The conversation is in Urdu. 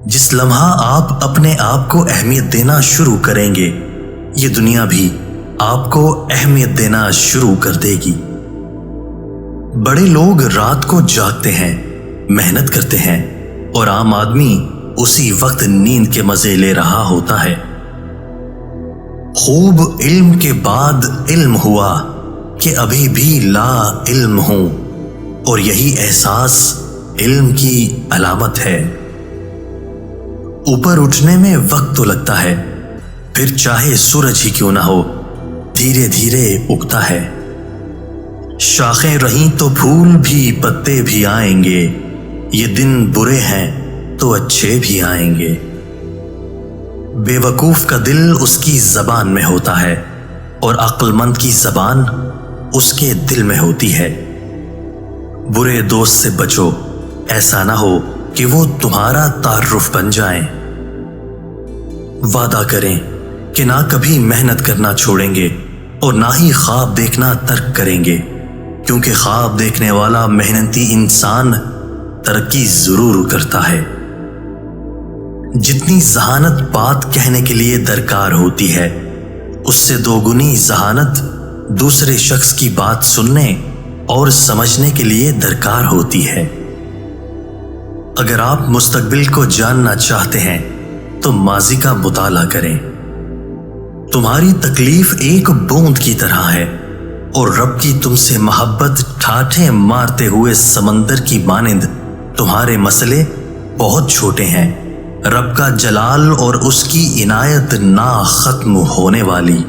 جس لمحہ آپ اپنے آپ کو اہمیت دینا شروع کریں گے، یہ دنیا بھی آپ کو اہمیت دینا شروع کر دے گی۔ بڑے لوگ رات کو جاگتے ہیں، محنت کرتے ہیں، اور عام آدمی اسی وقت نیند کے مزے لے رہا ہوتا ہے۔ خوب علم کے بعد علم ہوا کہ ابھی بھی لا علم ہوں، اور یہی احساس علم کی علامت ہے۔ اوپر اٹھنے میں وقت تو لگتا ہے، پھر چاہے سورج ہی کیوں نہ ہو، دھیرے دھیرے اگتا ہے۔ شاخیں رہیں تو پھول بھی پتے بھی آئیں گے، یہ دن برے ہیں تو اچھے بھی آئیں گے۔ بے وقوف کا دل اس کی زبان میں ہوتا ہے، اور عقل مند کی زبان اس کے دل میں ہوتی ہے۔ برے دوست سے بچو، ایسا نہ ہو کہ وہ تمہارا تعارف بن جائیں۔ وعدہ کریں کہ نہ کبھی محنت کرنا چھوڑیں گے اور نہ ہی خواب دیکھنا ترک کریں گے، کیونکہ خواب دیکھنے والا محنتی انسان ترقی ضرور کرتا ہے۔ جتنی ذہانت بات کہنے کے لیے درکار ہوتی ہے، اس سے دوگنی ذہانت دوسرے شخص کی بات سننے اور سمجھنے کے لیے درکار ہوتی ہے۔ اگر آپ مستقبل کو جاننا چاہتے ہیں تو ماضی کا مطالعہ کریں۔ تمہاری تکلیف ایک بوند کی طرح ہے، اور رب کی تم سے محبت ٹھاٹھیں مارتے ہوئے سمندر کی مانند۔ تمہارے مسئلے بہت چھوٹے ہیں، رب کا جلال اور اس کی عنایت نہ ختم ہونے والی۔